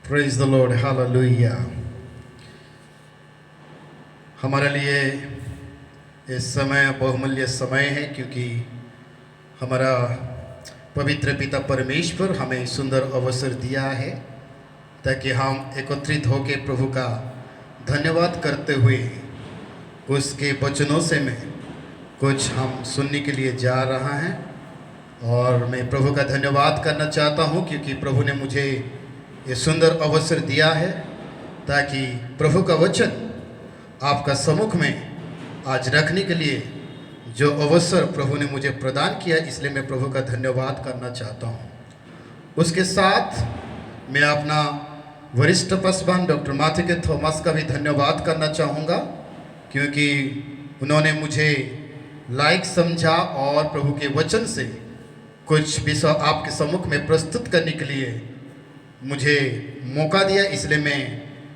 Praise the Lord, hallelujah. हमारे लिए ये समय बहुमूल्य समय है, क्योंकि हमारा पवित्र पिता परमेश्वर हमें सुंदर अवसर दिया है ताकि हम एकत्रित होकर प्रभु का धन्यवाद करते हुए उसके वचनों से में कुछ हम सुनने के लिए जा रहा हैं। और मैं प्रभु का धन्यवाद करना चाहता हूं, क्योंकि प्रभु ने मुझे ये सुंदर अवसर दिया है ताकि प्रभु का वचन आपका सम्मुख में आज रखने के लिए जो अवसर प्रभु ने मुझे प्रदान किया, इसलिए मैं प्रभु का धन्यवाद करना चाहता हूँ। उसके साथ मैं अपना वरिष्ठ पासवान डॉक्टर माथ्यू के थॉमस का भी धन्यवाद करना चाहूँगा, क्योंकि उन्होंने मुझे लायक समझा और प्रभु के वचन से कुछ विषय आपके सम्मुख में प्रस्तुत करने के लिए मुझे मौका दिया, इसलिए मैं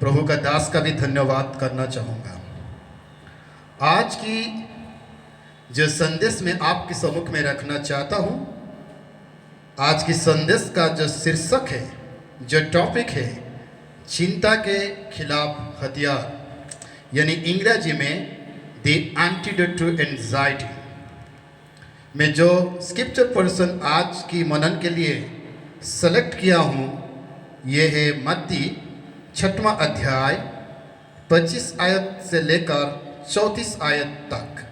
प्रभु का दास का भी धन्यवाद करना चाहूँगा। आज की जो संदेश मैं आपके सम्मुख में रखना चाहता हूँ, आज की संदेश का जो शीर्षक है, जो टॉपिक है, चिंता के खिलाफ हथियार, यानी अंग्रेजी में द एंटीडोट टू एंजाइटी। मैं जो स्क्रिप्चर पर्सन आज की मनन के लिए सेलेक्ट किया हूँ, ये है मत्ती 6वां अध्याय 25 आयत से लेकर 34 आयत तक।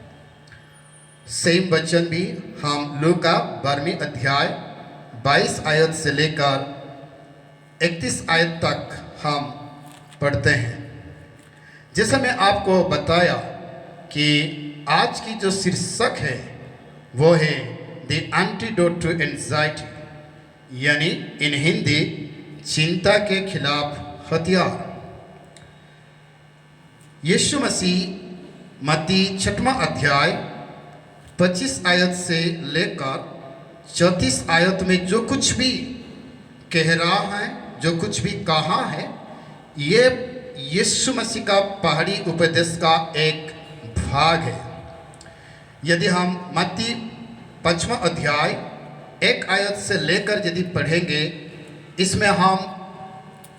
सेम वचन भी हम लूका 12वें अध्याय 22 आयत से लेकर 31 आयत तक हम पढ़ते हैं। जैसे मैं आपको बताया कि आज की जो शीर्षक है वो है द एंटीडोट टू एंजाइटी, यानी इन हिंदी चिंता के खिलाफ हथियार। यीशु मसीह मत्ती 6वां अध्याय 25 आयत से लेकर 34 आयत में जो कुछ भी कह रहा है, जो कुछ भी कहा है, ये यीशु मसीह का पहाड़ी उपदेश का एक भाग है। यदि हम मत्ती 5वां अध्याय 1 आयत से लेकर यदि पढ़ेंगे, इसमें हम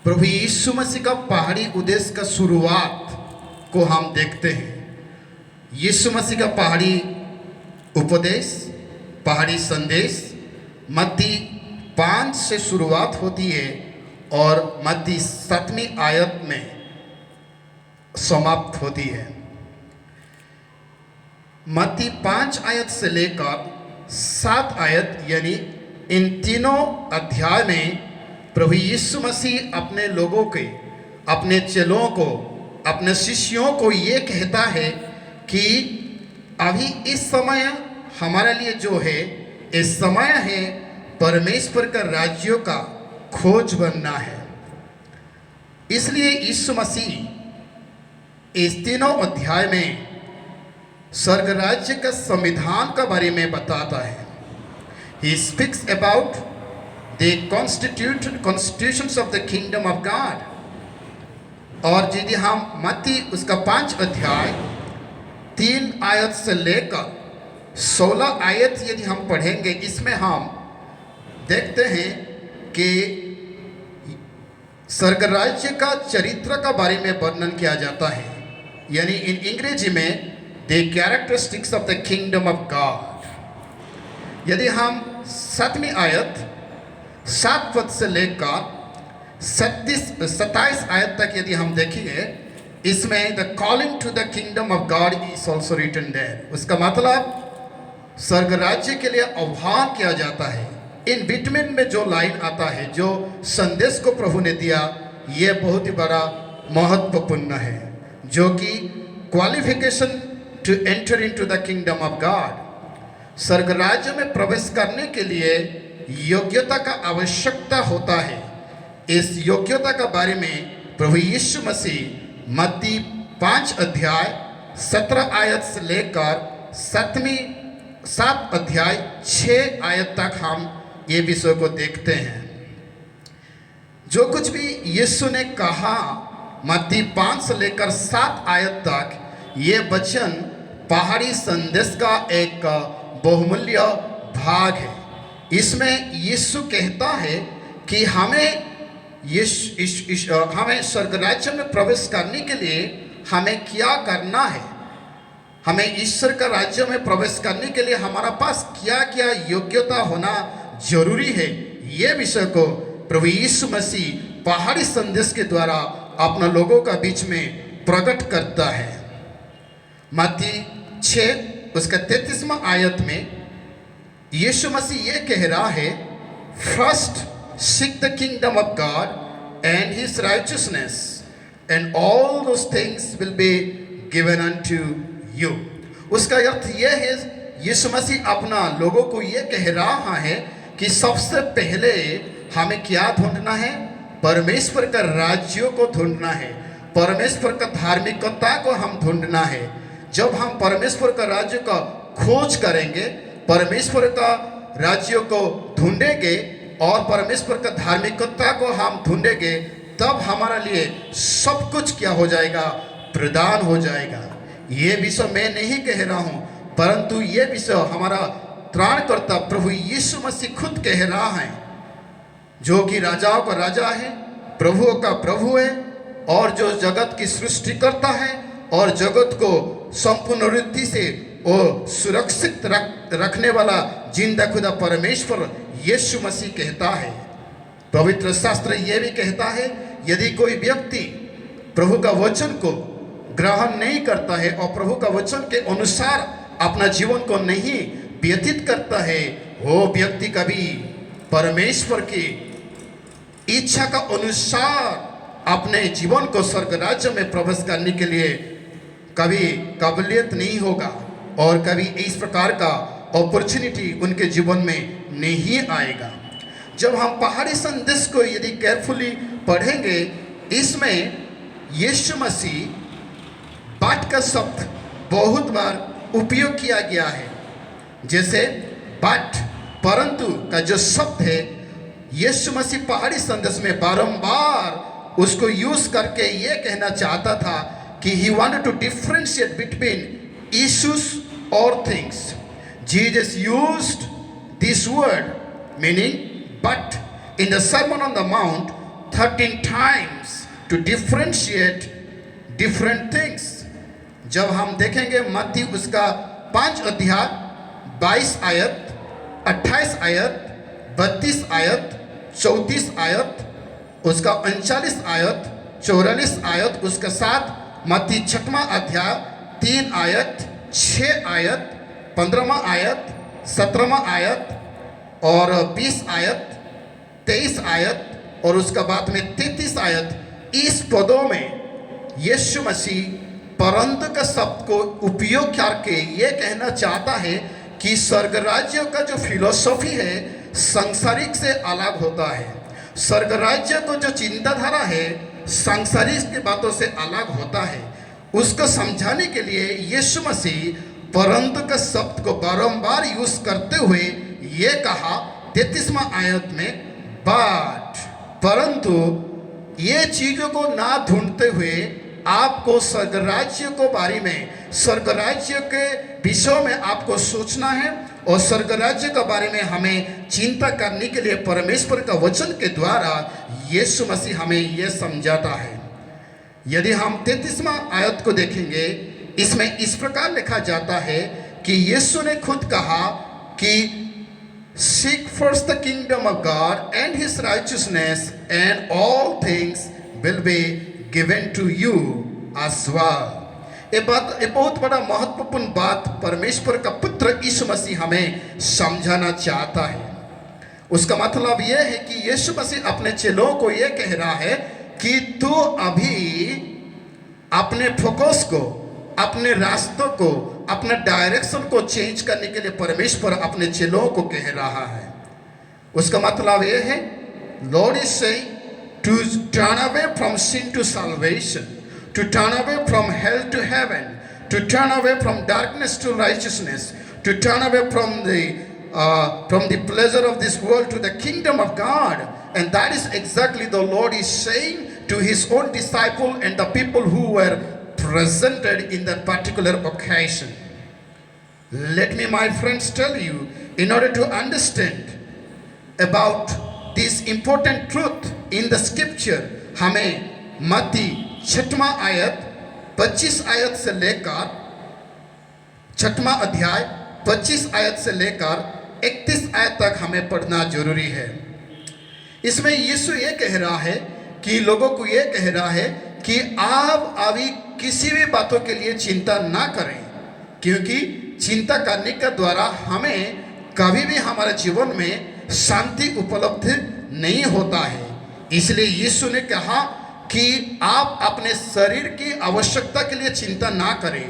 प्रभु यीशु मसीह का पहाड़ी उपदेश का शुरुआत को हम देखते हैं। यीशु मसीह का पहाड़ी उपदेश, पहाड़ी संदेश मत्ती 5 से शुरुआत होती है और मत्ती 7वीं आयत में समाप्त होती है। मत्ती 5 आयत से लेकर 7 आयत, यानी इन तीनों अध्याय में प्रभु यीशु मसीह अपने लोगों के, अपने चेलों को, अपने शिष्यों को ये कहता है कि अभी इस समय हमारे लिए जो है, इस समय है परमेश्वर का राज्यों का खोज बनना है। इसलिए यीशु मसीह इस तीनों अध्याय में स्वर्ग राज्य का संविधान का बारे में बताता है। He speaks about the constitutions of the kingdom of God। और यदि हम मत्ती उसका 5 अध्याय 3 आयत से लेकर 16 आयत यदि हम पढ़ेंगे, इसमें हम देखते हैं कि स्वर्ग राज्य का चरित्र का बारे में वर्णन किया जाता है, यानी इन अंग्रेजी में the characteristics of the kingdom of God. यदि हम 7वीं आयत 7 पद से लेकर 27 आयत तक यदि हम देखेंगे, इसमें the calling to the kingdom of God is also written there. उसका मतलब स्वर्ग राज्य के लिए आह्वान किया जाता है। इन बिटवीन में जो लाइन आता है, जो संदेश को प्रभु ने दिया, ये बहुत ही बड़ा महत्वपूर्ण है, जो कि qualification to enter into the kingdom of God. स्वर्ग राज्य में प्रवेश करने के लिए योग्यता का आवश्यकता होता है। इस योग्यता का बारे में प्रभु यीशु मसीह मत्ती 5 अध्याय 17 आयत से लेकर 7 अध्याय 6 आयत तक हम ये विषय को देखते हैं। जो कुछ भी यीशु ने कहा मत्ती 5 से लेकर 7 आयत तक, ये वचन पहाड़ी संदेश का एक बहुमूल्य भाग है। इसमें यीशु कहता है कि हमें हमें स्वर्ग राज्य में प्रवेश करने के लिए हमें क्या करना है, हमें ईश्वर का राज्य में प्रवेश करने के लिए हमारा पास क्या क्या योग्यता होना जरूरी है, ये विषय को प्रभु यीशु मसीह पहाड़ी संदेश के द्वारा अपना लोगों का बीच में प्रकट करता है। मत्ती 6 उसका 33वां आयत में यीशु मसीह ये कह रहा है, first seek the kingdom of God and his righteousness and all those things will be given unto you. उसका अर्थ यह है, यीशु मसीह अपना लोगों को ये कह रहा है कि सबसे पहले हमें क्या ढूंढना है, परमेश्वर का राज्य को ढूंढना है, परमेश्वर का धार्मिकता को हम ढूंढना है। जब हम परमेश्वर का राज्य का खोज करेंगे, परमेश्वर का राज्य को ढूंढेंगे और परमेश्वर का धार्मिकता को हम ढूंढेंगे, तब हमारे लिए सब कुछ क्या हो जाएगा, प्रदान हो जाएगा। ये विषय मैं नहीं कह रहा हूँ, परंतु ये विषय हमारा त्राणकर्ता प्रभु यीशु मसीह खुद कह रहा है, जो कि राजाओं का राजा है, प्रभुओं का प्रभु है, और जो जगत की सृष्टि करता है और जगत को संपूर्ण रीति से वो सुरक्षित रखने वाला जिंदा खुदा परमेश्वर यीशु मसीह कहता है। पवित्र शास्त्र ये भी कहता है, यदि कोई व्यक्ति प्रभु का वचन को ग्रहण नहीं करता है और प्रभु का वचन के अनुसार अपना जीवन को नहीं व्यतीत करता है, वो व्यक्ति कभी परमेश्वर की इच्छा का अनुसार अपने जीवन को स्वर्ग राज्य में प्रवेश करने के लिए कभी काबिलियत नहीं होगा और कभी इस प्रकार का अपॉर्चुनिटी उनके जीवन में नहीं आएगा। जब हम पहाड़ी संदेश को यदि केयरफुली पढ़ेंगे, इसमें यीशु मसीह बाट का शब्द बहुत बार उपयोग किया गया है। जैसे बाट परंतु का जो शब्द है, यीशु मसीह पहाड़ी संदेश में बारंबार उसको यूज करके ये कहना चाहता था कि he wanted to differentiate between issues or things. Jesus used this word meaning but in the Sermon on the Mount 13 times to differentiate different things. जब हम देखेंगे मत्ती उसका 5 अध्याय 22 आयत, 28 आयत, 32 आयत, 34 आयत, उसका 39 आयत, 44 आयत, उसका 7 मत्ती 6वां अध्याय 3 आयत, 6 आयत, 15वां आयत, 17वां आयत और 20 आयत, 23 आयत और उसका बाद में 33 आयत, इस पदों में यीशु मसीह परंतु का शब्द को उपयोग करके ये कहना चाहता है कि स्वर्ग राज्य का जो फिलोसॉफी है सांसारिक से अलग होता है। स्वर्ग राज्य को जो चिंताधारा है सांसारिक की बातों से अलग होता है। उसको समझाने के लिए यीशु मसीह परंतु का शब्द को बारंबार यूज करते हुए ये कहा 33वां आयत में, बट परंतु ये चीजों को ना ढूंढते हुए आपको स्वर्ग राज्य को बारे में, स्वर्ग राज्य के विषय में आपको सोचना है और स्वर्ग राज्य के बारे में हमें चिंता करने के लिए परमेश्वर का वचन के द्वारा यीशु मसीह हमें यह समझाता है। यदि हम 33वां आयत को देखेंगे, इसमें इस प्रकार लिखा जाता है कि यीशु ने खुद कहा कि seek first the kingdom of God and his righteousness and all things will be given to you as well। ये बहुत बड़ा महत्वपूर्ण बात परमेश्वर का पुत्र यीशु मसीह हमें समझाना चाहता है। उसका मतलब यह है कि यीशु मसीह अपने चेलों को यह कह रहा है कि तू अभी अपने फोकस को, अपने रास्तों को, अपने डायरेक्शन को चेंज करने के लिए परमेश्वर अपने चेलों को कह रहा है। उसका मतलब यह है, Lord is saying to turn away from sin to salvation, to turn away from hell to heaven, to turn away from darkness to righteousness, to turn away from the pleasure of this world to the kingdom of God. And that is exactly the Lord is saying to his own disciple and the people who were presented in that particular occasion. Let me, my friends, tell you, in order to understand about this important truth, in the scripture हमें मत्ती 6वां आयत 25 आयत से लेकर 6वां अध्याय 25 आयत से लेकर 31 आयत तक हमें पढ़ना जरूरी है। इसमें यीशु ये कह रहा है कि लोगों को ये कह रहा है कि आप अभी किसी भी बातों के लिए चिंता ना करें, क्योंकि चिंता करने के द्वारा हमें कभी भी हमारे जीवन में शांति उपलब्ध नहीं होता है। इसलिए यीशु ने कहा कि आप अपने शरीर की आवश्यकता के लिए चिंता ना करें,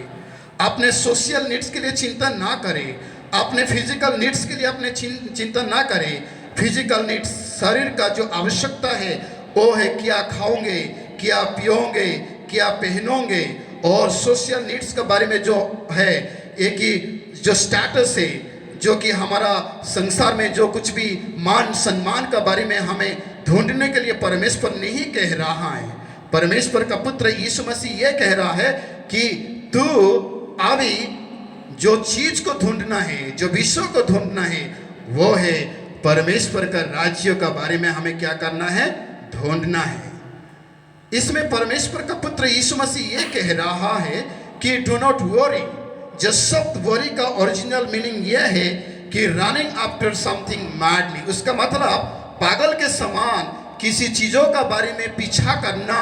अपने सोशल नीड्स के लिए चिंता ना करें, अपने फिजिकल नीड्स के लिए अपने चिंता ना करें। फिजिकल नीड्स, शरीर का जो आवश्यकता है वो है क्या खाओगे, क्या पियोगे, क्या पहनोगे, और सोशल नीड्स के बारे में जो है एक ही जो स्टेटस है, जो कि हमारा संसार में जो कुछ भी मान सम्मान के बारे में हमें ढूंढने के लिए परमेश्वर नहीं कह रहा है। परमेश्वर का पुत्र यीशु मसीह ये कह रहा है कि तू अभी जो चीज को ढूंढना है, जो विषय को ढूंढना है, वो है परमेश्वर का राज्य का बारे में हमें क्या करना है, ढूंढना है। इसमें परमेश्वर का पुत्र यीशु मसीह ये कह रहा है कि डू नॉट वरी। जो शब्द वरी का ओरिजिनल मीनिंग यह है कि रनिंग आफ्टर समथिंग मैडली। उसका मतलब पागल के समान किसी चीजों का बारे में पीछा करना,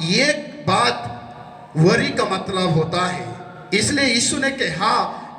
ये बात वरी का मतलब होता है। इसलिए यीशु ने कहा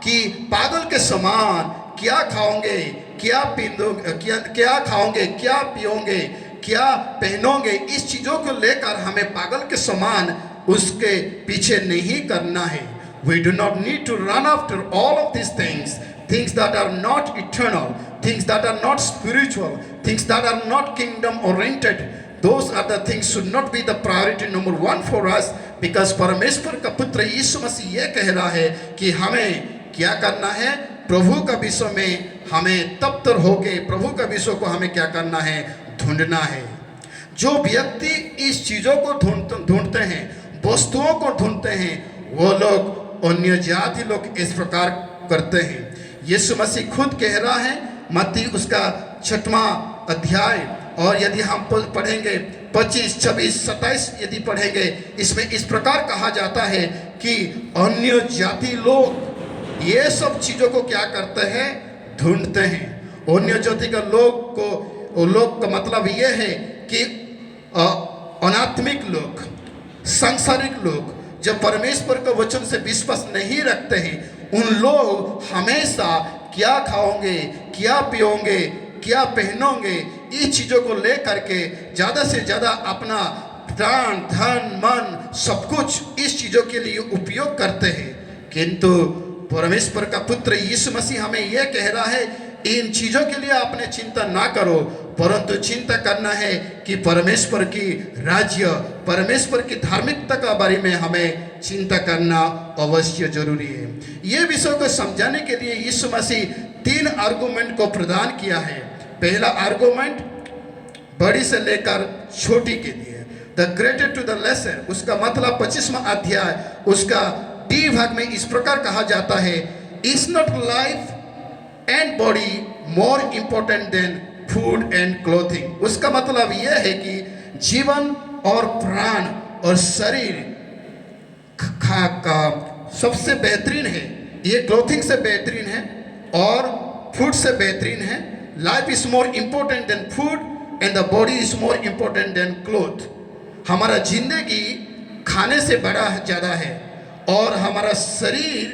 कि पागल के समान क्या खाओगे, क्या पीनोगे, क्या खाओगे, क्या पियोगे, क्या पहनोगे, इस चीजों को लेकर हमें पागल के समान उसके पीछे नहीं करना है। We do not need to run after all of these things, things that are not eternal, things that are not spiritual, things that are not kingdom oriented. Those are the things should not be the priority number one for us, because परमेश्वर का पुत्र यीशु मसीह ये कह रहा है कि हमें क्या करना है, प्रभु का विषय में हमें तत्पर होके प्रभु का विषय को हमें क्या करना है, ढूंढना है। जो व्यक्ति इस चीजों को ढूंढते हैं, वस्तुओं को ढूंढते हैं, वो लोग अन्य जाति लोग इस प्रकार करते हैं। यीशु मसीह खुद कह रहा है मत्ती उसका 6वां अध्याय, और यदि हम पढ़ेंगे 25, 26, 27 यदि पढ़ेंगे, इसमें इस प्रकार कहा जाता है कि अन्य जाति लोग ये सब चीजों को क्या करते हैं, ढूंढते हैं। अन्य जाति का लोग को, वो लोग का मतलब ये है कि अनात्मिक लोग, सांसारिक लोग, जब परमेश्वर के वचन से विश्वास नहीं रखते हैं, उन लोग हमेशा क्या खाओगे, क्या पियोगे, क्या पहनोगे, इस चीजों को लेकर के ज्यादा से ज्यादा अपना प्राण, धन, मन सब कुछ इस चीजों के लिए उपयोग करते हैं। किंतु परमेश्वर का पुत्र यीशु मसीह हमें यह कह रहा है, इन चीजों के लिए आपने चिंता ना करो, परंतु चिंता करना है कि परमेश्वर की राज्य, परमेश्वर की धार्मिकता के बारे में हमें चिंता करना अवश्य जरूरी है। ये विषय को समझाने के लिए यीशु मसीह 3 आर्गुमेंट को प्रदान किया है। पहला आर्गुमेंट बड़ी से लेकर छोटी के लिए, the greater to the lesser. उसका मतलब 25वां अध्याय उसका डी भाग में इस प्रकार कहा जाता है, is not life and body more important than food and clothing. उसका मतलब यह है कि जीवन और प्राण और शरीर का सबसे बेहतरीन है, ये क्लोथिंग से बेहतरीन है और फूड से बेहतरीन है। Life is more important than food and the body is more important than cloth. हमारा जिंदगी खाने से बड़ा ज़्यादा है और हमारा शरीर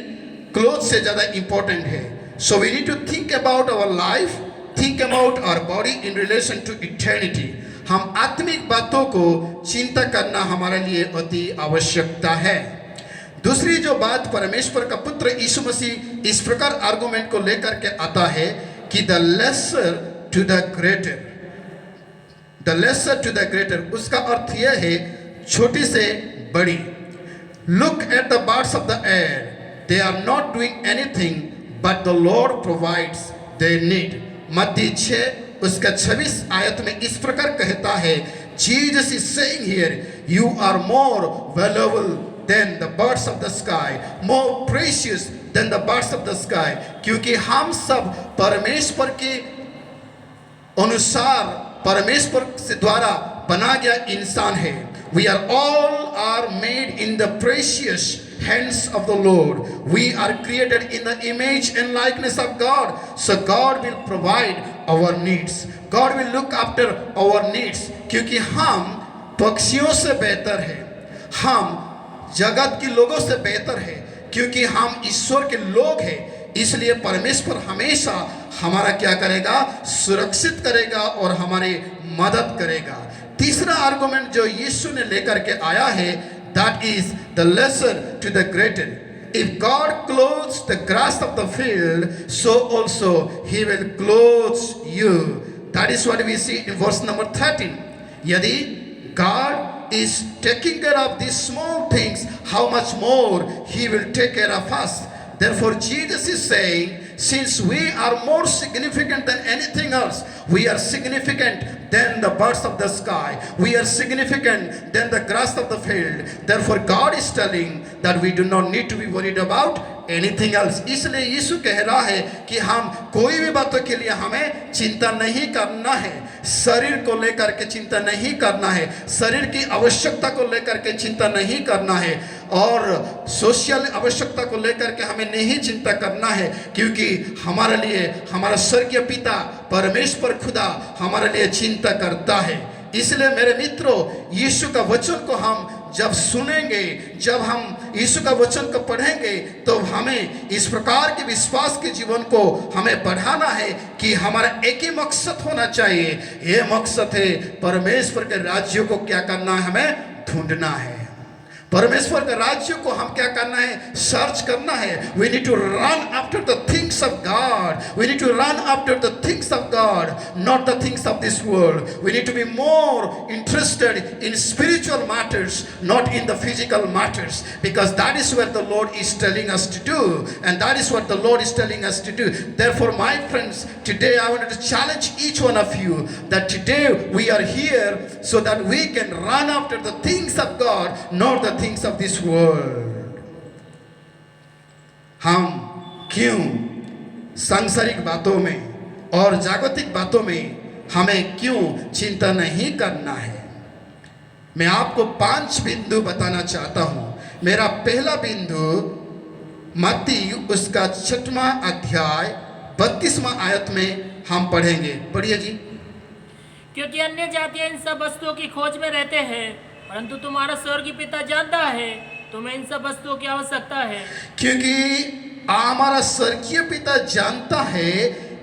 क्लोथ से ज़्यादा इंपॉर्टेंट है। So we need to think about our life, think about our body in relation to eternity. हम आत्मिक बातों को चिंता करना हमारे लिए अति आवश्यकता है। दूसरी जो बात परमेश्वर का पुत्र यीशु मसीह इस प्रकार आर्गुमेंट को लेकर के आता है कि the lesser to the greater, the lesser to the greater. उसका अर्थ यह है छोटी से बड़ी। Look at the birds of the air, they are not doing anything but the Lord provides their need. मत्ती 6 उसका 26 आयत में इस प्रकार कहता है, Jesus is saying here, you are more valuable than the birds of the sky, more precious than the birds of the sky. क्योंकि हम सब परमेश्वर के अनुसार, परमेश्वर से द्वारा बना गया इंसान है। We are all made in the precious hands of the Lord. We are created in the image and likeness of God. So God will provide our needs. God will look after our needs. क्योंकि हम पक्षियों से बेहतर है, हम जगत के लोगों से बेहतर है, क्योंकि हम ईश्वर के लोग हैं। इसलिए परमेश्वर हमेशा हमारा क्या करेगा, सुरक्षित करेगा और हमारी मदद करेगा। तीसरा आर्गुमेंट जो यीशु ने लेकर के आया है, that is the lesser to the greater. If God clothes the grass of the field, so also He will clothe you. That is what we see in verse number 13. यदि God is taking care of these small things, how much more He will take care of us. Therefore, Jesus is saying, since we are more significant than anything else, we are significant than the birds of the sky, we are significant than the grass of the field. Therefore, God is telling that we do not need to be worried about anything else. इसलिए यीशु कह रहा है कि हम कोई भी बातों के लिए हमें चिंता नहीं करना है, शरीर को लेकर के चिंता नहीं करना है, शरीर की आवश्यकता को लेकर के चिंता नहीं करना है, और सोशल आवश्यकता को लेकर के हमें नहीं चिंता करना है, क्योंकि हमारे लिए हमारा स्वर्गीय पिता परमेश्वर खुदा हमारे लिए चिंता करता है। इसलिए मेरे मित्रों, यीशु का वचन को हम जब सुनेंगे, जब हम यीशु का वचन को पढ़ेंगे, तो हमें इस प्रकार के विश्वास के जीवन को हमें बढ़ाना है कि हमारा एक ही मकसद होना चाहिए। ये मकसद है परमेश्वर के राज्य को क्या करना है, हमें ढूंढना है। परमेश्वर के राज्य को हम क्या करना है, सर्च करना है। We need to run after the things of God. We need to run after the things of God, not the things of this world. We need to be more interested in spiritual matters, not in the physical matters, because that is what the Lord is telling us to do, and that is what the Lord is telling us to do. Therefore, my friends, today I wanted to challenge each one of you that today we are here so that we can run after the things of God, not the things of this world. हम क्यों सांसारिक बातों में और जागतिक बातों में हमें क्यों चिंता नहीं करना है? मैं आपको 5 बिंदु बताना चाहता हूं। मेरा पहला बिंदु मत्ती उसका 6वां अध्याय 32वां आयत में हम पढ़ेंगे। पढ़िए जी। क्योंकि अन्य जातियां इन सब वस्तुओं की खोज में रहते हैं, परंतु तुम्हारा स्वर्गीय पिता जानता है तुम्हें इन सब वस्तुओं की आवश्यकता है। क्योंकि हमारा स्वर्गीय पिता जानता है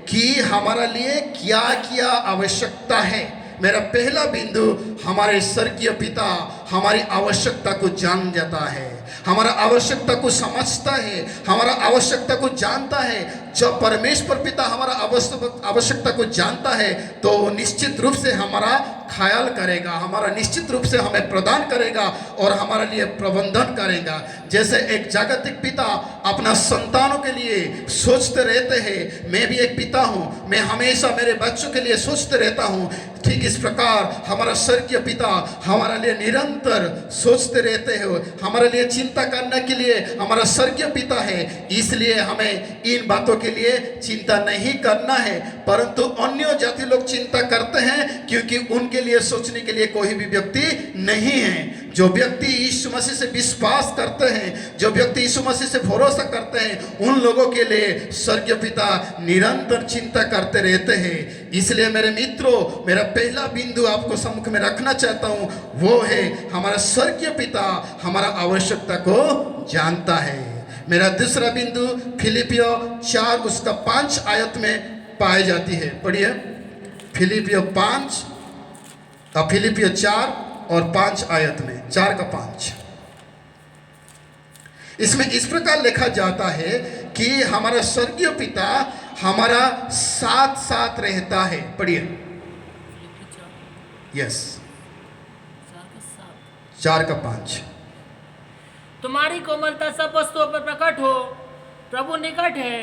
कि हमारा लिए क्या क्या आवश्यकता है। मेरा पहला बिंदु, हमारे स्वर्गीय पिता हमारी आवश्यकता को जान जाता है, हमारा आवश्यकता को समझता है, हमारा आवश्यकता को जानता है। जब परमेश्वर पिता हमारा आवश्यकता को जानता है तो निश्चित रूप से हमारा ख्याल करेगा, हमारा निश्चित रूप से हमें प्रदान करेगा और हमारे लिए प्रबंधन करेगा। जैसे एक जागतिक पिता अपना संतानों के लिए सोचते रहते हैं, मैं भी एक पिता हूँ, मैं हमेशा मेरे बच्चों के लिए सोचते रहता हूँ, ठीक इस प्रकार हमारा स्वर्गीय पिता हमारे लिए निरंतर सोचते रहते हो। हमारे लिए चिंता करने के लिए हमारा स्वर्गीय पिता है, इसलिए हमें इन बातों के लिए चिंता नहीं करना है। परंतु अन्य जाति लोग चिंता करते हैं क्योंकि उनके लिए सोचने के लिए कोई भी व्यक्ति नहीं है। जो व्यक्ति यीशु मसीह से विश्वास करते हैं, जो व्यक्ति यीशु मसीह से भरोसा करते हैं, उन लोगों के लिए स्वर्गीय पिता निरंतर चिंता करते रहते हैं। इसलिए मेरे मित्रों, मेरा पहला बिंदु आपको सम्मुख में रखना चाहता हूं, वो है हमारा स्वर्गीय पिता हमारा आवश्यकता को जानता है। मेरा दूसरा बिंदु फिलिपियों 4 उसका 5 आयत में पाई जाती है। पढ़िए, फिलिपियों 4 और 5 आयत में, 4 का 5। इसमें इस प्रकार लिखा जाता है कि हमारा स्वर्गीय पिता हमारा साथ साथ रहता है। पढ़िए, यस, 4 का 5। तुम्हारी कोमलता सब वस्तुओं पर प्रकट हो, प्रभु निकट है,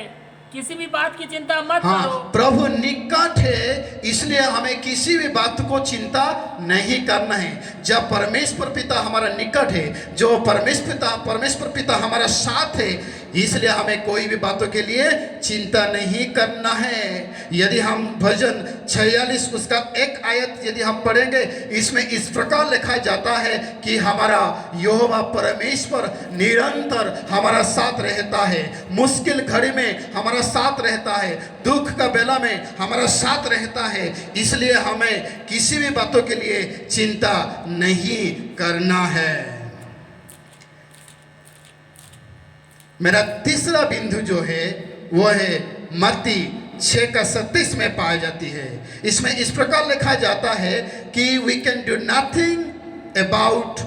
किसी भी बात की चिंता मत करो। प्रभु निकट निकट है, इसलिए हमें किसी भी बात को चिंता नहीं करना है। जब परमेश्वर पिता हमारा निकट है, जो परमेश्वर पिता हमारा साथ है, इसलिए हमें कोई भी बातों के लिए चिंता नहीं करना है। यदि हम भजन 46 उसका एक आयत यदि हम पढ़ेंगे, इसमें इस प्रकार लिखा जाता है कि हमारा यहोवा परमेश्वर निरंतर हमारा साथ रहता है, मुश्किल घड़ी में हमारा साथ रहता है, दुख का बेला में हमारा साथ रहता है। इसलिए हमें किसी भी बातों के लिए चिंता नहीं करना है। मेरा तीसरा बिंदु जो है वो है मत्ती 6:37 में पाई जाती है। इसमें इस प्रकार लिखा जाता है कि we can do nothing about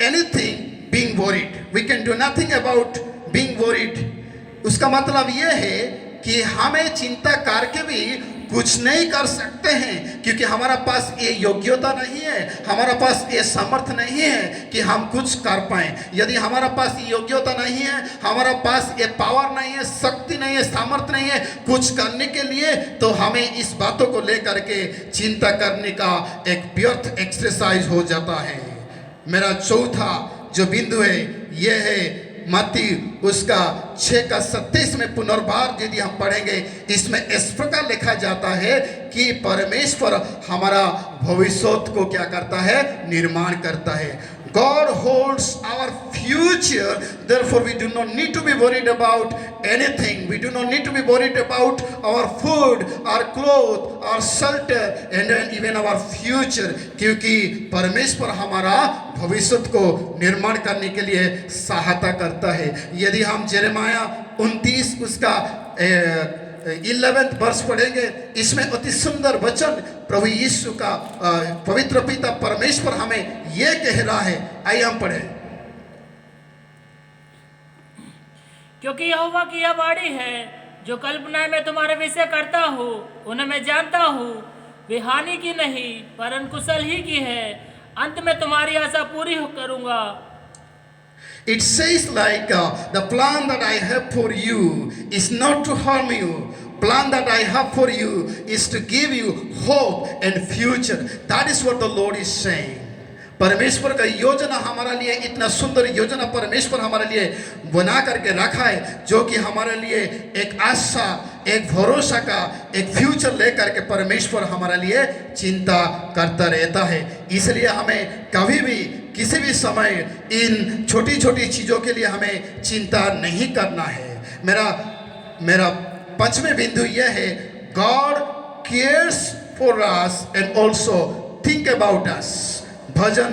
anything being worried, we can do nothing about being worried. उसका मतलब यह है कि हमें चिंता करके भी कुछ नहीं कर सकते हैं, क्योंकि हमारा पास ये योग्यता नहीं है, हमारा पास ये सामर्थ्य नहीं है कि हम कुछ कर पाएं। यदि हमारा पास ये योग्यता नहीं है, हमारा पास ये पावर नहीं है, शक्ति नहीं है, सामर्थ्य नहीं है कुछ करने के लिए, तो हमें इस बातों को लेकर के चिंता करने का एक व्यर्थ एक्सरसाइज हो जाता है। मेरा चौथा जो बिंदु है यह है मत्ती उसका 6:37 में पुनर्बार यदि हम पढ़ेंगे, इसमें इस प्रकार लिखा जाता है कि परमेश्वर हमारा भविष्य को क्या करता है, निर्माण करता है। God holds our future, therefore we do not need to be worried about anything. We do not need to be worried about our food, our clothes, our shelter and even our future, क्योंकि परमेश्वर हमारा भविष्य को निर्माण करने के लिए सहायता करता है। यदि हम यिर्मयाह 29 उसका 11th वर्ष पढ़ेंगे, इसमें अति सुंदर वचन प्रभु यीशु का पवित्र पिता परमेश्वर हमें यह कह रहा है। आइए हम पढ़ें। क्योंकि यहोवा की यह वाणी है, जो कल्पनाएं मैं तुम्हारे विषय करता हूँ उन्हें मैं जानता हूँ, वे हानि की नहीं परंतु कुशल ही की है। अंत में तुम्हारी आशा पूरी करूंगा। It says like the plan that I have for you is not to harm you. Plan that I have for you is to give you hope and future. That is what the Lord is saying. परमेश्वर का योजना हमारे लिए, इतना सुंदर योजना परमेश्वर हमारे लिए बना करके रखा है, जो कि हमारे लिए एक आशा, एक भरोसा का एक फ्यूचर लेकर के परमेश्वर हमारे लिए चिंता करता रहता है। इसलिए हमें कभी भी किसी भी समय इन छोटी छोटी चीज़ों के लिए हमें चिंता नहीं करना है। मेरा पांचवें बिंदु यह है, God cares for us and also think about us. भजन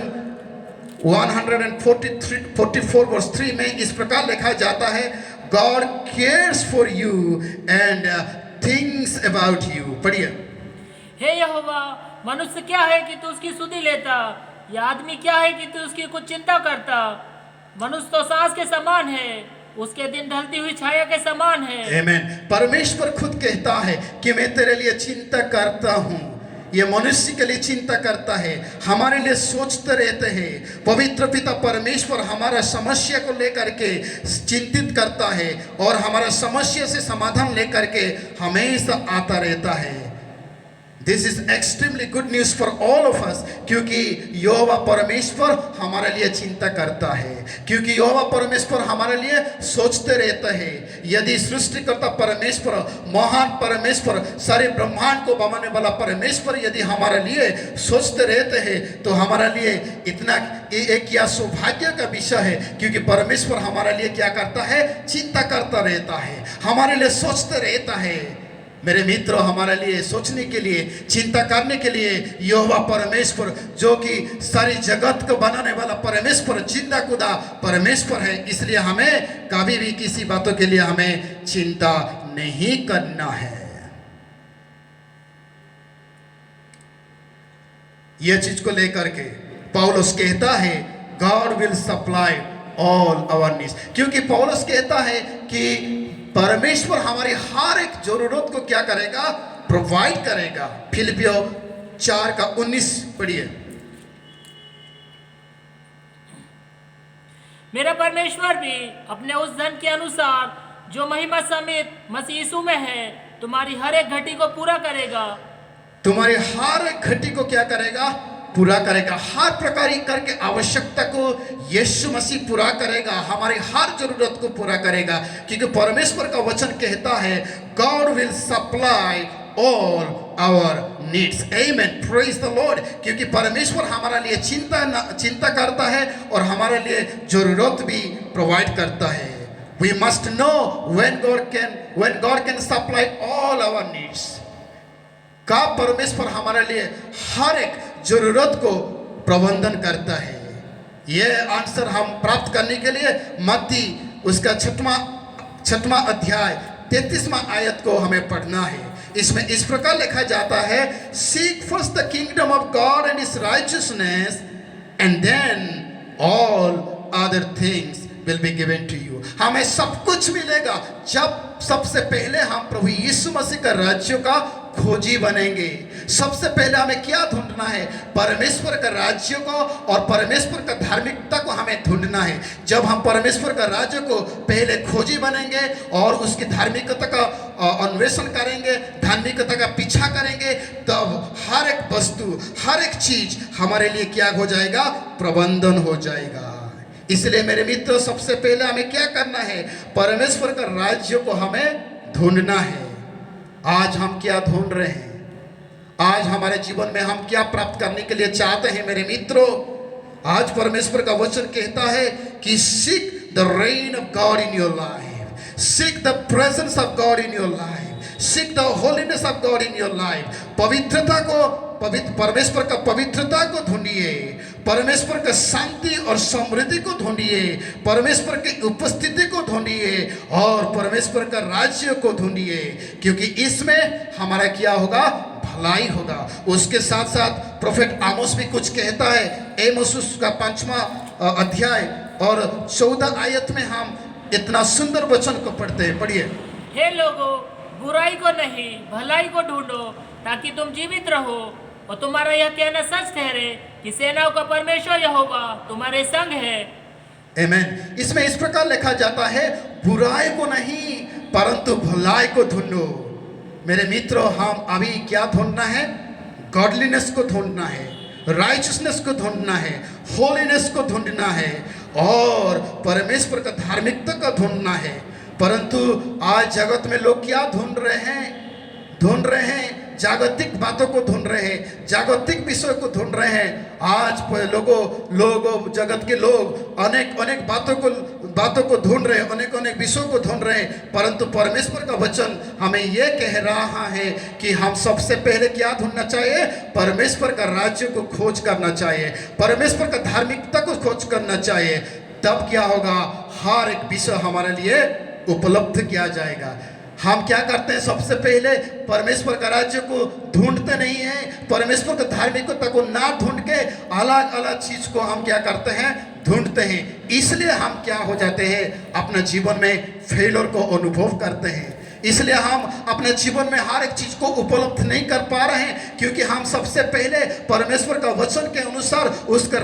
144 वर्ष 3 में इस प्रकार लिखा जाता है, God cares for you and thinks about you. पढ़िए। हे यहोवा, मनुष्य क्या है कि तू उसकी सुधि लेता, या आदमी क्या है कि तू उसकी कुछ चिंता करता। मनुष्य तो सांस के समान है, उसके दिन ढलती हुई छाया के समान है। आमीन। परमेश्वर खुद कहता है कि मैं तेरे लिए चिंता करता हूँ। ये मनुष्य के लिए चिंता करता है, हमारे लिए सोचते रहते हैं। पवित्र पिता परमेश्वर हमारा समस्या को लेकर के चिंतित करता है और हमारा समस्या से समाधान लेकर के हमेशा आता रहता है। This is extremely good news for all of us, क्योंकि यहोवा परमेश्वर हमारे लिए चिंता करता है, क्योंकि यहोवा परमेश्वर हमारे लिए सोचते रहते हैं। यदि सृष्टिकर्ता परमेश्वर, महान परमेश्वर, सारे ब्रह्मांड को बनाने वाला परमेश्वर यदि हमारे लिए सोचते रहते हैं, तो हमारे लिए इतना एक क्या सौभाग्य का विषय है, क्योंकि परमेश्वर हमारे लिए क्या करता है, चिंता करता रहता है, हमारे लिए सोचते रहता है। मेरे मित्रों, हमारे लिए सोचने के लिए, चिंता करने के लिए यहोवा परमेश्वर, जो कि सारी जगत को बनाने वाला परमेश्वर, जिंदा खुदा परमेश्वर है, इसलिए हमें कभी भी किसी बातों के लिए हमें चिंता नहीं करना है। यह चीज को लेकर के पौलुस कहता है, God will supply all our needs, क्योंकि पौलुस कहता है कि परमेश्वर हमारी हर एक जरूरत को क्या करेगा, प्रोवाइड करेगा। फिलिपियों 4:19 पढ़िए। मेरा परमेश्वर भी अपने उस धन के अनुसार जो महिमा समेत मसीह यीशु में है तुम्हारी हर एक घटी को पूरा करेगा। तुम्हारे हर एक घटी को क्या करेगा? पूरा करेगा। हर प्रकार की करके आवश्यकता को यीशु मसीह पूरा करेगा, हमारे हर जरूरत को पूरा करेगा, क्योंकि परमेश्वर का वचन कहता है God will supply all our needs. आमेन, प्रेज द लॉर्ड। क्योंकि परमेश्वर हमारे लिए चिंता करता है और हमारे लिए जरूरत भी प्रोवाइड करता है। We must know when God can supply all our needs। कब परमेश्वर हमारे लिए हर एक जरूरत को प्रबंधन करता है। यह आंसर हम प्राप्त करने के लिए मत्ती उसका छठवां अध्याय 33वां आयत को हमें पढ़ना है। इसमें इस प्रकार लिखा जाता है, seek first the kingdom of God and his righteousness and then all other things will be given to you। हमें सब कुछ मिलेगा जब सबसे पहले हम प्रभु यीशु मसीह का राज्य का खोजी बनेंगे। सबसे पहले हमें क्या ढूंढना है? परमेश्वर का राज्य को और परमेश्वर का धार्मिकता को हमें ढूंढना है। जब हम परमेश्वर का राज्य को पहले खोजी बनेंगे और उसकी धार्मिकता का अन्वेषण करेंगे, धार्मिकता का पीछा करेंगे, तब हर एक वस्तु, हर एक चीज हमारे लिए क्या हो जाएगा? प्रबंधन हो जाएगा। इसलिए मेरे मित्र, सबसे पहले हमें क्या करना है? परमेश्वर का राज्य को हमें ढूंढना है। आज हम क्या ढूंढ रहे हैं? आज हमारे जीवन में हम क्या प्राप्त करने के लिए चाहते हैं? मेरे मित्रों, आज परमेश्वर का वचन कहता है कि seek the rain of God in your life, seek the presence of God in your life, seek the holiness of God in your life. पवित्रता को, परमेश्वर का पवित्रता को ढूंढिए, परमेश्वर का शांति और समृद्धि को ढूंढिए, परमेश्वर की उपस्थिति को ढूंढिए और परमेश्वर का राज्य को ढूंढिए, क्योंकि इसमें हमारा क्या होगा? भलाई होगा। उसके साथ साथ प्रोफेट आमोस भी कुछ कहता है। आमोस का 5वां अध्याय और 14 आयत में हम इतना सुंदर वचन को पढ़ते हैं। पढ़िए। हे लोगों, बुराई को नहीं भलाई को ढूंढो ताकि तुम जीवित रहो, और तुम्हारा यह कहना सच ठहरे कि सेनाओं का परमेश्वर यहोवा तुम्हारे संग है। आमीन। इसमें इस प्रकार लिखा जाता है, बुराई को नहीं परंतु भलाई को ढूंढो। मेरे मित्रों, हम अभी क्या ढूंढना है? गॉडलीनेस को ढूंढना है, राइचियसनेस को ढूंढना है, होलीनेस को ढूंढना है और परमेश्वर का धार्मिकता को ढूंढना है। परंतु आज जगत में लोग क्या ढूंढ रहे हैं? जागतिक बातों को ढूंढ रहे हैं, जागतिक विषय को ढूंढ रहे हैं। आज लोगों जगत के लोग अनेक बातों को ढूंढ रहे हैं, अनेक विषयों को ढूंढ रहे हैं। परंतु परमेश्वर का वचन हमें यह कह रहा है कि हम सबसे पहले क्या ढूंढना चाहिए? परमेश्वर का राज्य को खोज करना चाहिए, परमेश्वर का धार्मिकता को खोज करना चाहिए। तब क्या होगा? हर एक विषय हमारे लिए उपलब्ध किया जाएगा। हम क्या करते हैं? सबसे पहले परमेश्वर का राज्य को ढूंढते नहीं हैं, परमेश्वर का धार्मिकता को ना ढूंढ के अलग अलग चीज को हम क्या करते हैं? ढूंढते हैं। इसलिए हम क्या हो जाते हैं? अपने जीवन में फेलियर को अनुभव करते हैं। इसलिए हम अपने जीवन में हर एक चीज को उपलब्ध नहीं कर पा रहे हैं, क्योंकि हम सबसे पहले परमेश्वर का वचन के अनुसार उसका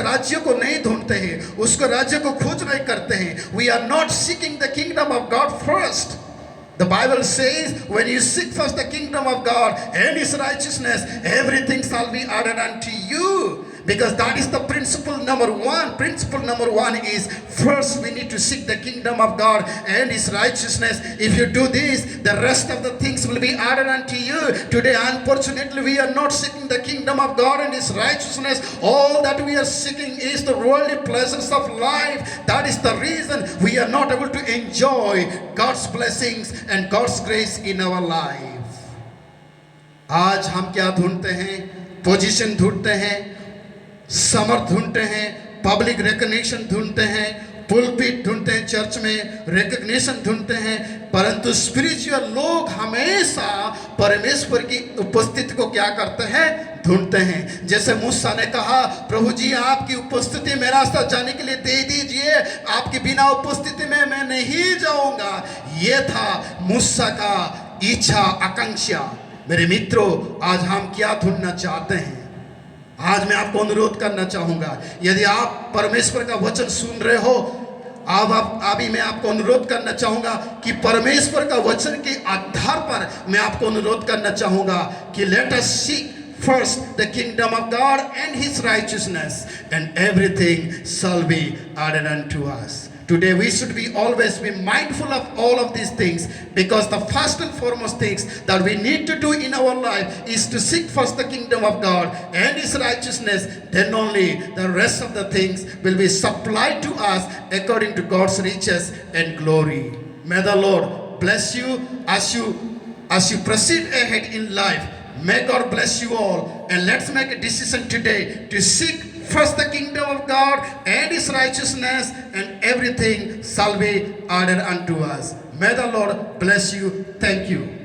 राज्य को नहीं ढूंढते हैं, उसका राज्य को खोज नहीं करते हैं। We are not seeking the kingdom of God first. The Bible says, when you seek first the kingdom of God and his righteousness, everything shall be added unto you. Because that is the principle number one. Principle number one is, first we need to seek the kingdom of God and his righteousness. If you do this, the rest of the things will be added unto you. Today, unfortunately, we are not seeking the kingdom of God and his righteousness. All that we are seeking is the worldly pleasures of life. That is the reason we are not able to enjoy God's blessings and God's grace in our life. आज हम क्या ढूंढते हैं? Position ढूंढते हैं, समर्थ ढूंढते हैं, public recognition ढूंढते हैं, पुलपिट ढूंढते हैं, चर्च में रिकॉग्निशन ढूंढते हैं। परंतु स्पिरिचुअल लोग हमेशा परमेश्वर की उपस्थिति को क्या करते हैं? ढूंढते हैं। जैसे मूसा ने कहा, प्रभु जी आपकी उपस्थिति मेरा रास्ता जाने के लिए दे दीजिए, आपकी बिना उपस्थिति में मैं नहीं जाऊंगा। ये था मूसा का इच्छा, आकांक्षा। मेरे मित्रों, आज हम क्या ढूंढना चाहते हैं? आज मैं आपको अनुरोध करना चाहूंगा, यदि आप परमेश्वर का वचन सुन रहे हो, अब अभी मैं आपको अनुरोध करना चाहूँगा कि परमेश्वर का वचन के आधार पर मैं आपको अनुरोध करना चाहूँगा कि let us seek first the kingdom of God and his righteousness, and everything shall be added unto us. Today we should be always be mindful of all of these things, because the first and foremost things that we need to do in our life is to seek first the kingdom of God and his righteousness. Then only the rest of the things will be supplied to us according to God's riches and glory. May the Lord bless you as you proceed ahead in life. May God bless you all, and let's make a decision today to seek first the kingdom of God and his righteousness, and everything shall be added unto us. May the Lord bless you. Thank you.